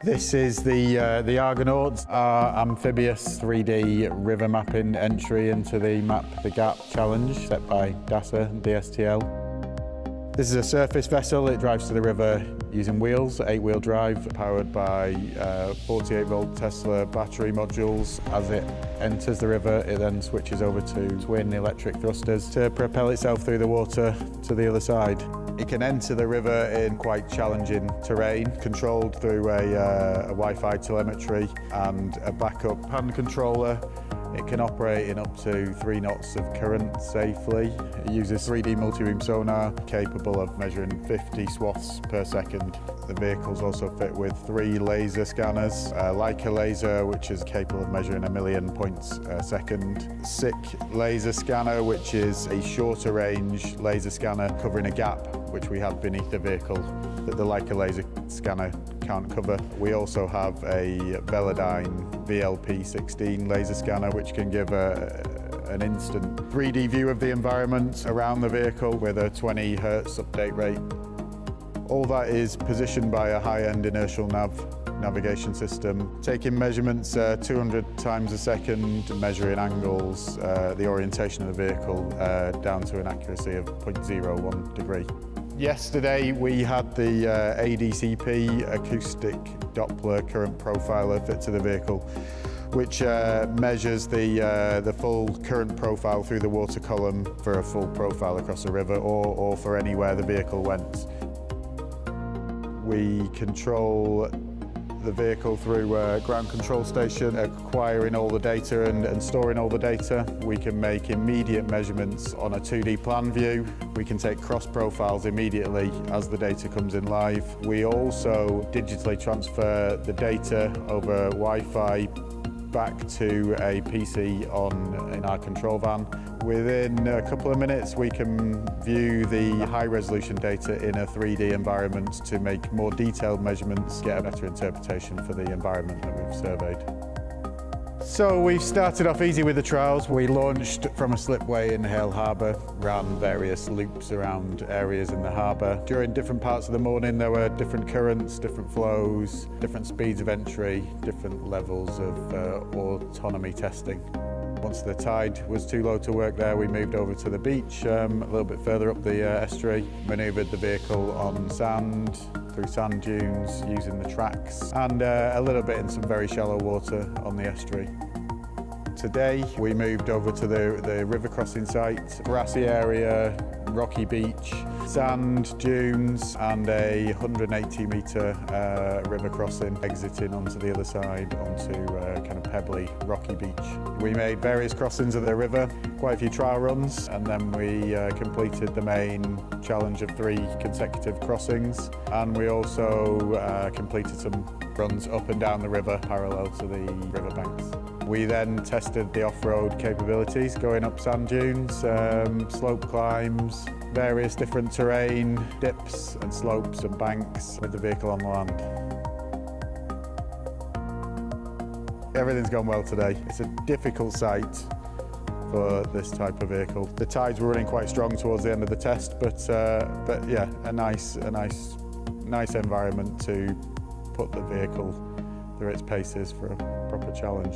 This is the Argonauts, our amphibious 3D river mapping entry into the Map the Gap challenge set by DASA and DSTL. This is a surface vessel. It drives to the river using wheels, 8-wheel drive, powered by 48-volt Tesla battery modules. As it enters the river, it then switches over to twin electric thrusters to propel itself through the water to the other side. It can enter the river in quite challenging terrain, controlled through a Wi-Fi telemetry and a backup hand controller. It can operate in up to 3 knots of current safely. It uses 3D multi-beam sonar capable of measuring 50 swaths per second. The vehicle's also fit with 3 laser scanners, a Leica laser which is capable of measuring 1 million points a second, SICK laser scanner which is a shorter range laser scanner covering a gap which we have beneath the vehicle that the Leica laser scanner can't cover. We also have a Velodyne VLP16 laser scanner which can give an instant 3D view of the environment around the vehicle with a 20 Hz update rate. All that is positioned by a high-end inertial navigation system, taking measurements 200 times a second, measuring angles, the orientation of the vehicle down to an accuracy of 0.01 degree. Yesterday we had the ADCP acoustic Doppler current profiler fit to the vehicle, which measures the full current profile through the water column for a full profile across the river or for anywhere the vehicle went. We control the vehicle through a ground control station, acquiring all the data and storing all the data. We can make immediate measurements on a 2D plan view. We can take cross profiles immediately as the data comes in live. We also digitally transfer the data over Wi-Fi back to a PC in our control van. Within a couple of minutes we can view the high resolution data in a 3D environment to make more detailed measurements, get a better interpretation for the environment that we've surveyed. So we started off easy with the trials. We launched from a slipway in Hale Harbour, ran various loops around areas in the harbour. During different parts of the morning there were different currents, different flows, different speeds of entry, different levels of autonomy testing. Once the tide was too low to work there, we moved over to the beach, a little bit further up the estuary, manoeuvred the vehicle on sand, through sand dunes, using the tracks, and a little bit in some very shallow water on the estuary. Today, we moved over to the river crossing site, grassy area, rocky beach, sand dunes, and a 180-metre river crossing, exiting onto the other side, onto kind of pebbly, rocky beach. We made various crossings of the river, quite a few trial runs, and then we completed the main challenge of 3 consecutive crossings, and we also completed some runs up and down the river parallel to the riverbanks. We then tested the off-road capabilities, going up sand dunes, slope climbs, various different terrain, dips and slopes and banks with the vehicle on the land. Everything's gone well today. It's a difficult site for this type of vehicle. The tides were running quite strong towards the end of the test, but yeah, a nice environment to put the vehicle through its paces for a proper challenge.